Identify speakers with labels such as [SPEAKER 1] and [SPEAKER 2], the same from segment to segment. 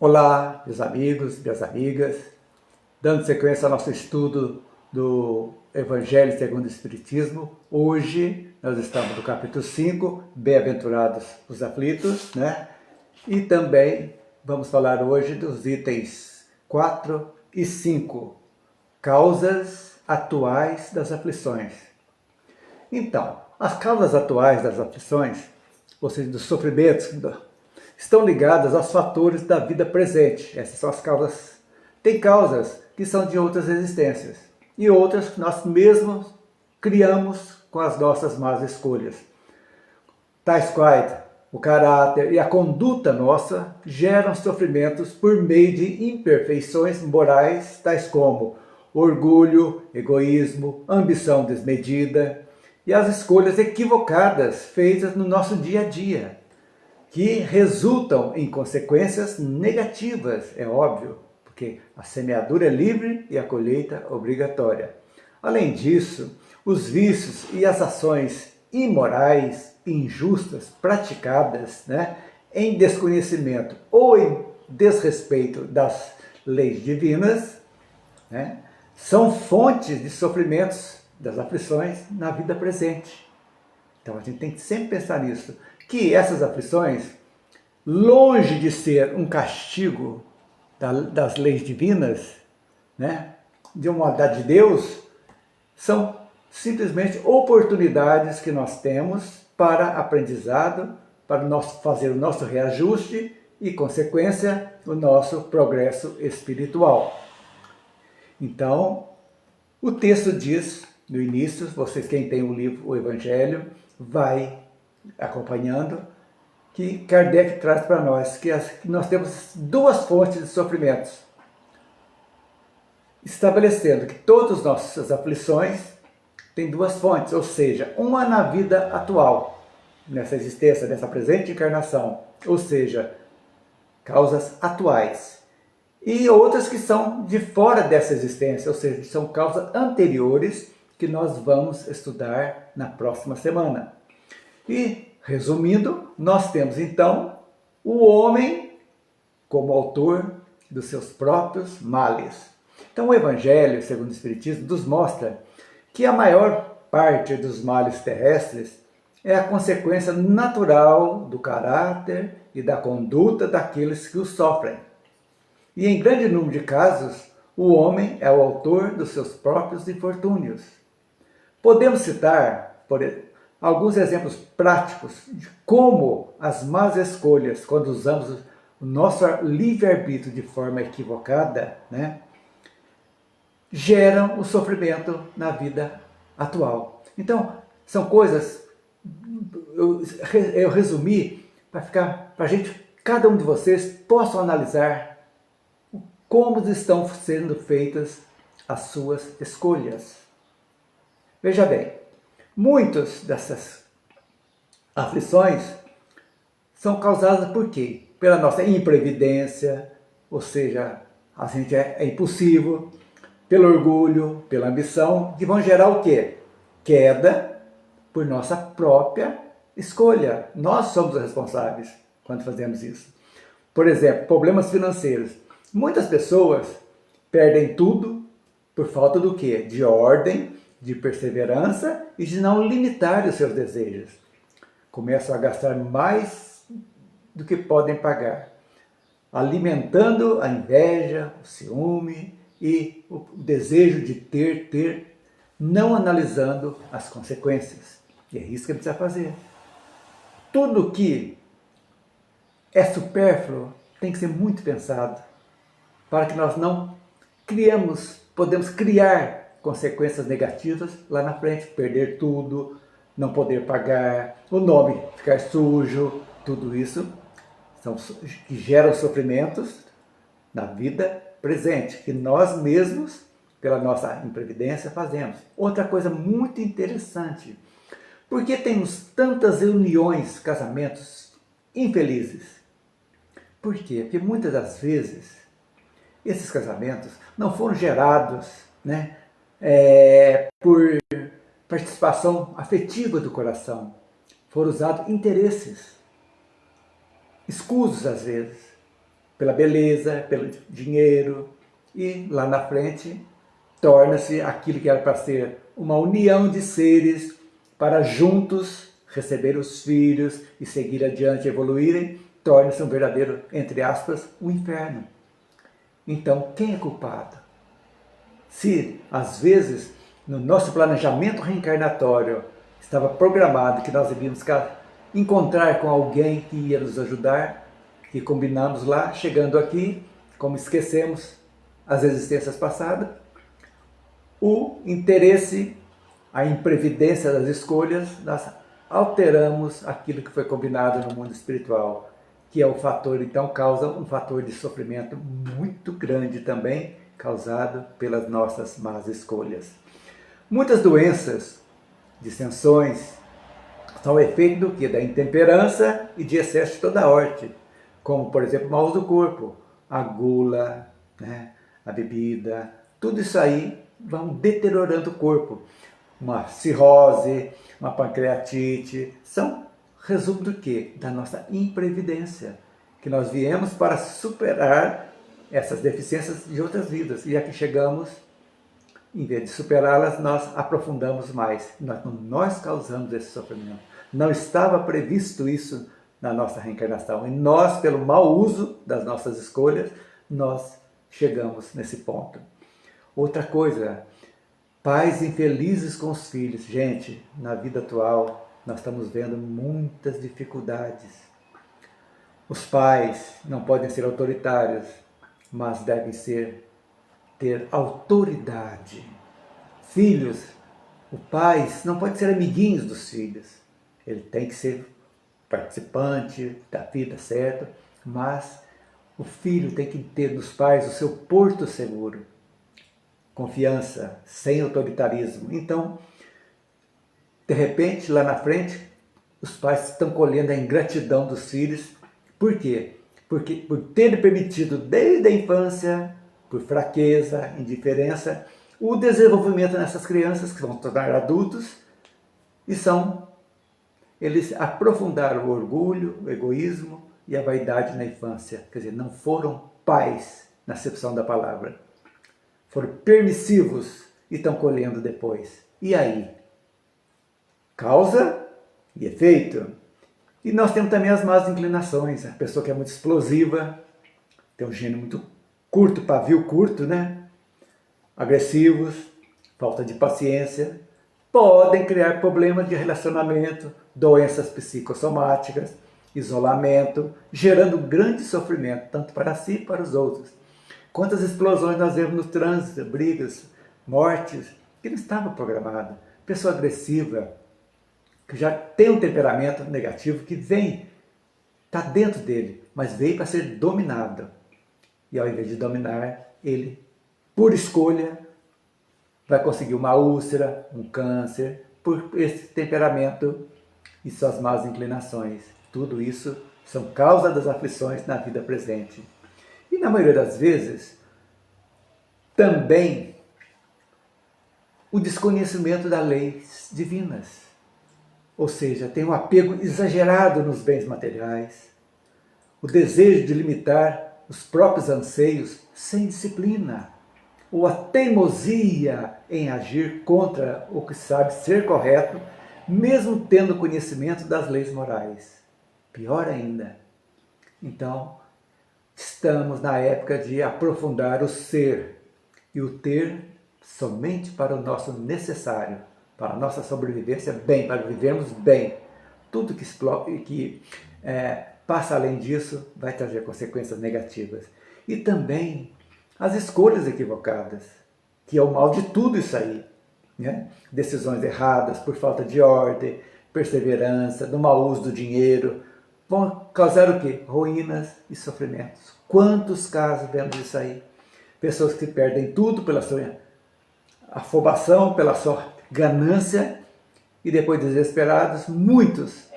[SPEAKER 1] Olá, meus amigos, minhas amigas, dando sequência ao nosso estudo do Evangelho segundo o Espiritismo. Hoje nós estamos no capítulo 5, Bem-aventurados os aflitos, né? E também vamos falar hoje dos itens 4 e 5, causas atuais das aflições. Então, as causas atuais das aflições, ou seja, dos sofrimentos, estão ligadas aos fatores da vida presente. Essas são as causas. Tem causas que são de outras existências e outras que nós mesmos criamos com as nossas más escolhas. Tais quais o caráter e a conduta nossa geram sofrimentos por meio de imperfeições morais, tais como orgulho, egoísmo, ambição desmedida e as escolhas equivocadas feitas no nosso dia a dia, que resultam em consequências negativas, é óbvio, porque a semeadura é livre e a colheita obrigatória. Além disso, os vícios e as ações imorais e injustas praticadas, em desconhecimento ou em desrespeito das leis divinas, são fontes de sofrimentos, das aflições na vida presente. Então a gente tem que sempre pensar nisso, que essas aflições, longe de ser um castigo das leis divinas, de uma maldade de Deus, são simplesmente oportunidades que nós temos para aprendizado, para fazer o nosso reajuste e, consequência, o nosso progresso espiritual. Então, o texto diz, no início, vocês quem tem o livro, o Evangelho, vai acompanhando, que Kardec traz para nós, que nós temos duas fontes de sofrimentos, estabelecendo que todas as nossas aflições têm duas fontes, ou seja, uma na vida atual, nessa existência, nessa presente encarnação, ou seja, causas atuais, e outras que são de fora dessa existência, ou seja, são causas anteriores que nós vamos estudar na próxima semana. E, resumindo, nós temos então o homem como autor dos seus próprios males. Então o Evangelho, segundo o Espiritismo, nos mostra que a maior parte dos males terrestres é a consequência natural do caráter e da conduta daqueles que os sofrem. E em grande número de casos, o homem é o autor dos seus próprios infortúnios. Podemos citar, por exemplo, alguns exemplos práticos de como as más escolhas, quando usamos o nosso livre-arbítrio de forma equivocada, geram o sofrimento na vida atual. Então, são coisas, eu resumi para a gente, cada um de vocês, possam analisar como estão sendo feitas as suas escolhas. Veja bem, muitas dessas aflições são causadas por quê? Pela nossa imprevidência, ou seja, a gente é impulsivo, pelo orgulho, pela ambição, que vão gerar o quê? Queda por nossa própria escolha. Nós somos os responsáveis quando fazemos isso. Por exemplo, problemas financeiros. Muitas pessoas perdem tudo por falta do quê? De ordem, de perseverança e de não limitar os seus desejos. Começam a gastar mais do que podem pagar, alimentando a inveja, o ciúme e o desejo de ter, não analisando as consequências. E é isso que precisa fazer. Tudo que é supérfluo tem que ser muito pensado, para que nós não podemos criar consequências negativas lá na frente, perder tudo, não poder pagar, o nome ficar sujo, tudo isso são que geram sofrimentos na vida presente, que nós mesmos, pela nossa imprevidência, fazemos. Outra coisa muito interessante, por que temos tantas uniões, casamentos infelizes? Por quê? Porque muitas das vezes esses casamentos não foram gerados por participação afetiva do coração. Foram usados interesses, escusos às vezes. pela beleza, pelo dinheiro, e lá na frente torna-se aquilo que era para ser uma união de seres para juntos receber os filhos e seguir adiante, evoluírem, torna-se um verdadeiro, entre aspas, um inferno. Então, quem é culpado? Se, às vezes, no nosso planejamento reencarnatório estava programado que nós iríamos encontrar com alguém que ia nos ajudar, e combinamos lá, chegando aqui, como esquecemos as existências passadas, o interesse, a imprevidência das escolhas, nós alteramos aquilo que foi combinado no mundo espiritual, que é o fator, então, causa um fator de sofrimento muito grande também, causado pelas nossas más escolhas. Muitas doenças, dissensões, são efeito do quê? Da intemperança e de excesso de toda a ordem, como, por exemplo, mal do corpo, a gula, né, a bebida, tudo isso aí vão deteriorando o corpo. Uma cirrose, uma pancreatite, são resumo do quê? Da nossa imprevidência, que nós viemos para superar essas deficiências de outras vidas. E aqui chegamos, em vez de superá-las, nós aprofundamos mais. Nós causamos esse sofrimento. Não estava previsto isso na nossa reencarnação. E nós, pelo mau uso das nossas escolhas, nós chegamos nesse ponto. Outra coisa, pais infelizes com os filhos. Gente, na vida atual, nós estamos vendo muitas dificuldades. Os pais não podem ser autoritários, mas devem ter autoridade. Filhos, o pai não pode ser amiguinhos dos filhos. Ele tem que ser participante da vida, certo? Mas o filho tem que ter nos pais o seu porto seguro. Confiança, sem autoritarismo. Então, de repente, lá na frente, os pais estão colhendo a ingratidão dos filhos. Por quê? Porque por terem permitido desde a infância, por fraqueza, indiferença, o desenvolvimento nessas crianças que vão tornar adultos e eles aprofundaram o orgulho, o egoísmo e a vaidade na infância. Quer dizer, não foram pais na acepção da palavra. Foram permissivos e estão colhendo depois. E aí? Causa e efeito. E nós temos também as más inclinações. A pessoa que é muito explosiva, tem um gênio muito curto, pavio curto, né? Agressivos, falta de paciência, podem criar problemas de relacionamento, doenças psicossomáticas, isolamento, gerando grande sofrimento, tanto para si e para os outros. Quantas explosões nós vemos no trânsito, brigas, mortes, que não estava programado. Pessoa agressiva, que já tem um temperamento negativo, que está dentro dele, mas veio para ser dominado. E ao invés de dominar, ele, por escolha, vai conseguir uma úlcera, um câncer, por esse temperamento e suas más inclinações. Tudo isso são causa das aflições na vida presente. E na maioria das vezes, também o desconhecimento das leis divinas. Ou seja, tem um apego exagerado nos bens materiais, o desejo de limitar os próprios anseios sem disciplina, ou a teimosia em agir contra o que sabe ser correto, mesmo tendo conhecimento das leis morais. Pior ainda. Então, estamos na época de aprofundar o ser e o ter somente para o nosso necessário, para a nossa sobrevivência bem, para vivermos bem. Tudo que passa além disso vai trazer consequências negativas. E também as escolhas equivocadas, que é o mal de tudo isso aí. Né? Decisões erradas por falta de ordem, perseverança, do mau uso do dinheiro, vão causar o quê? Ruínas e sofrimentos. Quantos casos vemos isso aí? Pessoas que perdem tudo pela sua afobação, pela sua ganância, e depois desesperados, muitos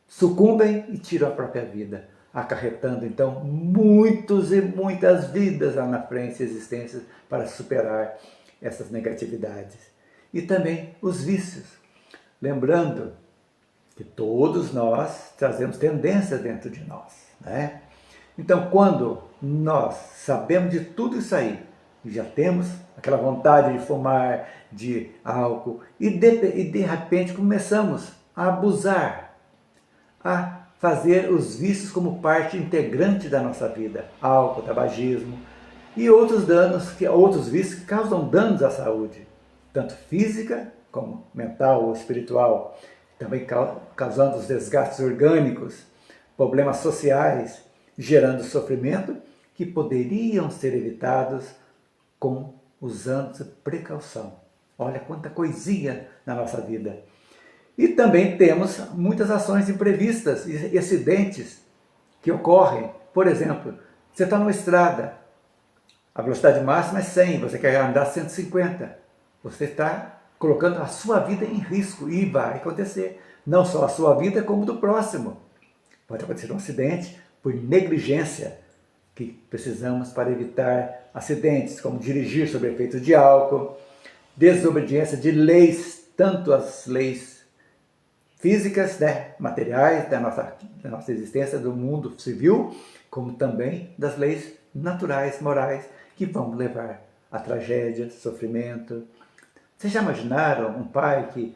[SPEAKER 1] sucumbem e tiram a própria vida, acarretando então muitos e muitas vidas lá na frente, existências, para superar essas negatividades. E também os vícios. Lembrando que todos nós trazemos tendências dentro de nós, né? Então, quando nós sabemos de tudo isso aí, e já temos aquela vontade de fumar, de álcool, e de repente começamos a abusar, a fazer os vícios como parte integrante da nossa vida, álcool, tabagismo e outros vícios que causam danos à saúde, tanto física como mental ou espiritual, também causando os desgastes orgânicos, problemas sociais, gerando sofrimento que poderiam ser evitados usando precaução. Olha quanta coisinha na nossa vida. E também temos muitas ações imprevistas e acidentes que ocorrem. Por exemplo, você está numa estrada, a velocidade máxima é 100, você quer andar 150. Você está colocando a sua vida em risco e vai acontecer. Não só a sua vida, como do próximo. Pode acontecer um acidente por negligência, que precisamos para evitar acidentes, como dirigir sob efeito de álcool, desobediência de leis, tanto as leis físicas, né, materiais da nossa existência, do mundo civil, como também das leis naturais, morais, que vão levar a tragédia, sofrimento. Vocês já imaginaram um pai que,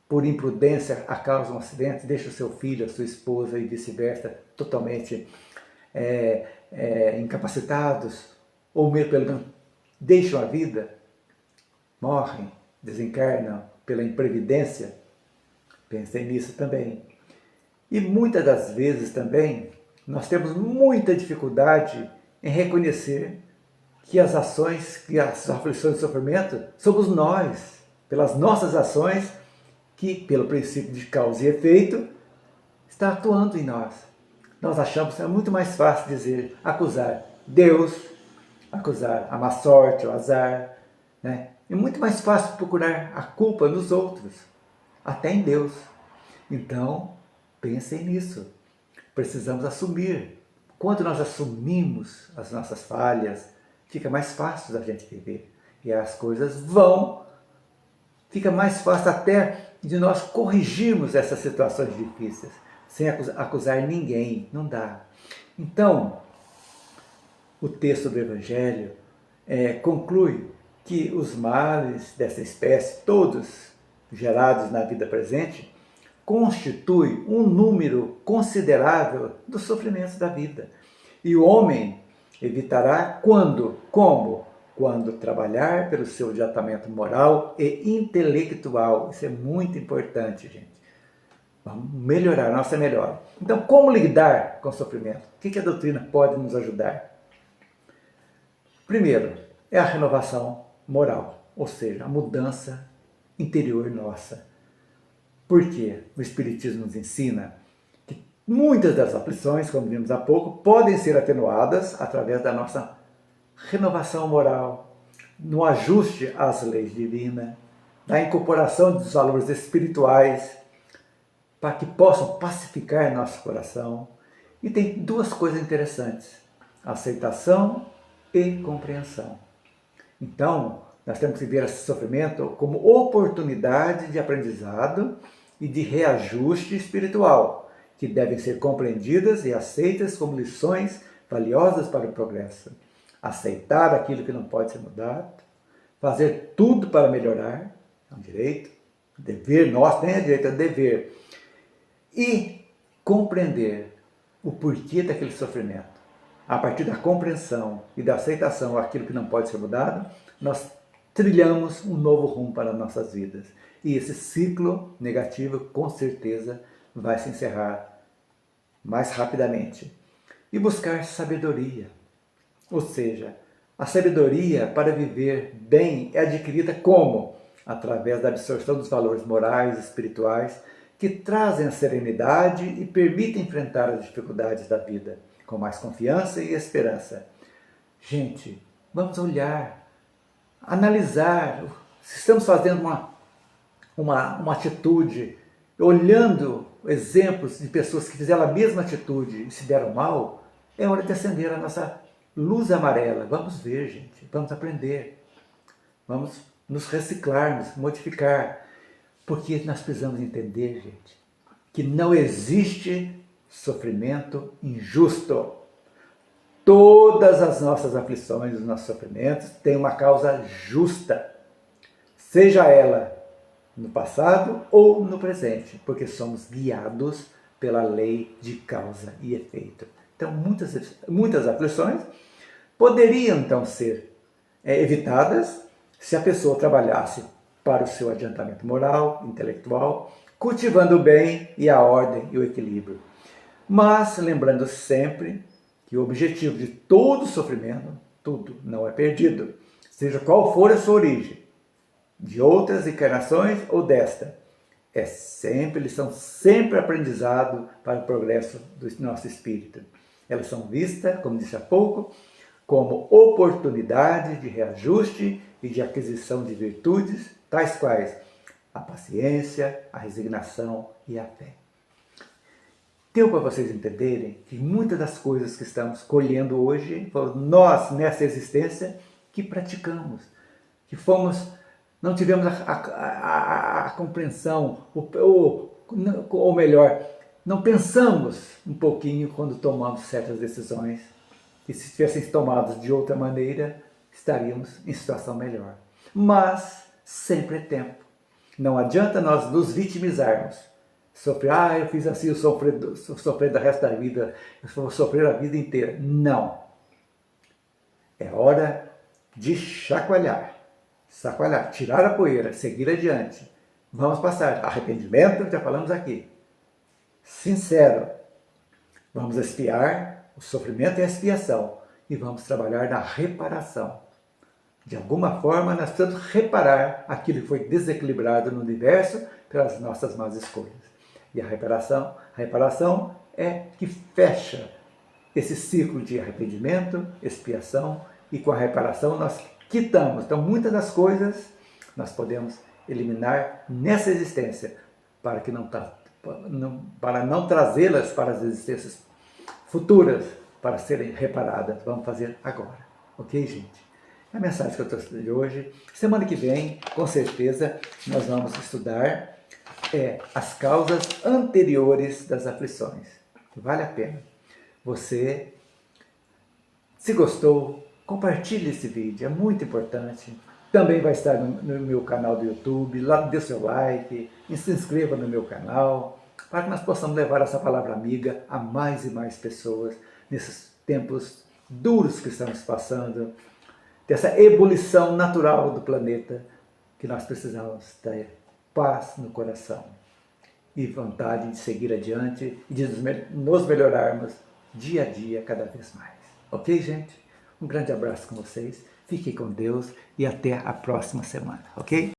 [SPEAKER 1] por imprudência, causa um acidente, deixa o seu filho, a sua esposa e vice-versa totalmente incapacitados, ou mesmo pelo menos deixam a vida, morrem, desencarnam pela imprevidência? Pensei nisso também. E muitas das vezes também nós temos muita dificuldade em reconhecer que as ações, que as aflições e sofrimento somos nós, pelas nossas ações, que pelo princípio de causa e efeito, está atuando em nós. Nós achamos que é muito mais fácil dizer, acusar Deus, acusar a má sorte, o azar, né? É muito mais fácil procurar a culpa nos outros, até em Deus. Então, pensem nisso. Precisamos assumir. Quando nós assumimos as nossas falhas, fica mais fácil da gente viver. E as coisas fica mais fácil até de nós corrigirmos essas situações difíceis, sem acusar ninguém. Não dá. Então, o texto do Evangelho conclui que os males dessa espécie, todos gerados na vida presente, constituem um número considerável dos sofrimentos da vida. E o homem evitará como? Quando trabalhar pelo seu adiantamento moral e intelectual. Isso é muito importante, gente. Vamos melhorar, nossa melhora. Então, como lidar com o sofrimento? O que a doutrina pode nos ajudar? Primeiro, é a renovação moral, ou seja, a mudança interior nossa. Porque o Espiritismo nos ensina que muitas das aflições, como vimos há pouco, podem ser atenuadas através da nossa renovação moral, no ajuste às leis divinas, na incorporação dos valores espirituais, para que possam pacificar nosso coração. E tem duas coisas interessantes: aceitação e compreensão. Então, nós temos que ver esse sofrimento como oportunidade de aprendizado e de reajuste espiritual, que devem ser compreendidas e aceitas como lições valiosas para o progresso. Aceitar aquilo que não pode ser mudado, fazer tudo para melhorar, é um direito, dever nosso, nem é direito, é dever. E compreender o porquê daquele sofrimento. A partir da compreensão e da aceitação daquilo que não pode ser mudado, nós trilhamos um novo rumo para as nossas vidas. E esse ciclo negativo, com certeza, vai se encerrar mais rapidamente. E buscar sabedoria. Ou seja, a sabedoria para viver bem é adquirida como? Através da absorção dos valores morais e espirituais que trazem a serenidade e permitem enfrentar as dificuldades da vida com mais confiança e esperança. Gente, vamos olhar, analisar se estamos fazendo uma atitude, olhando exemplos de pessoas que fizeram a mesma atitude e se deram mal. É hora de acender a nossa luz amarela. Vamos ver, gente, vamos aprender, vamos nos reciclar, nos modificar, porque nós precisamos entender, gente, que não existe sofrimento injusto. Todas as nossas aflições, os nossos sofrimentos têm uma causa justa, seja ela no passado ou no presente, porque somos guiados pela lei de causa e efeito. Então, muitas aflições poderiam então ser evitadas se a pessoa trabalhasse para o seu adiantamento moral, intelectual, cultivando o bem e a ordem e o equilíbrio. Mas lembrando sempre que o objetivo de todo sofrimento, tudo não é perdido, seja qual for a sua origem, de outras encarnações ou desta, eles são sempre aprendizado para o progresso do nosso espírito. Elas são vistas, como disse há pouco, como oportunidade de reajuste e de aquisição de virtudes, tais quais a paciência, a resignação e a fé. Deu para vocês entenderem que muitas das coisas que estamos colhendo hoje foram nós, nessa existência, que praticamos, que não tivemos a compreensão, ou melhor, não pensamos um pouquinho quando tomamos certas decisões, e se tivessem tomado de outra maneira, estaríamos em situação melhor. Mas sempre é tempo. Não adianta nós nos vitimizarmos. Sofrer, eu fiz assim, eu sofrer do resto da vida, eu vou sofrer a vida inteira. Não. É hora de chacoalhar, tirar a poeira, seguir adiante. Vamos passar. Arrependimento, já falamos aqui. Sincero. Vamos expiar o sofrimento e a expiação. E vamos trabalhar na reparação. De alguma forma, nós precisamos reparar aquilo que foi desequilibrado no universo pelas nossas más escolhas. E a reparação é que fecha esse ciclo de arrependimento, expiação, e com a reparação nós quitamos. Então, muitas das coisas nós podemos eliminar nessa existência, para não trazê-las para as existências futuras, para serem reparadas. Vamos fazer agora. Ok, gente? É a mensagem que eu trouxe de hoje. Semana que vem, com certeza, nós vamos estudar as causas anteriores das aflições. Vale a pena. Você, se gostou, compartilhe esse vídeo, é muito importante. Também vai estar no meu canal do YouTube, lá dê seu like, e se inscreva no meu canal, para que nós possamos levar essa palavra amiga a mais e mais pessoas, nesses tempos duros que estamos passando, dessa ebulição natural do planeta, que nós precisamos ter paz no coração e vontade de seguir adiante e de nos melhorarmos dia a dia cada vez mais. Ok, gente? Um grande abraço com vocês, fiquem com Deus e até a próxima semana, ok?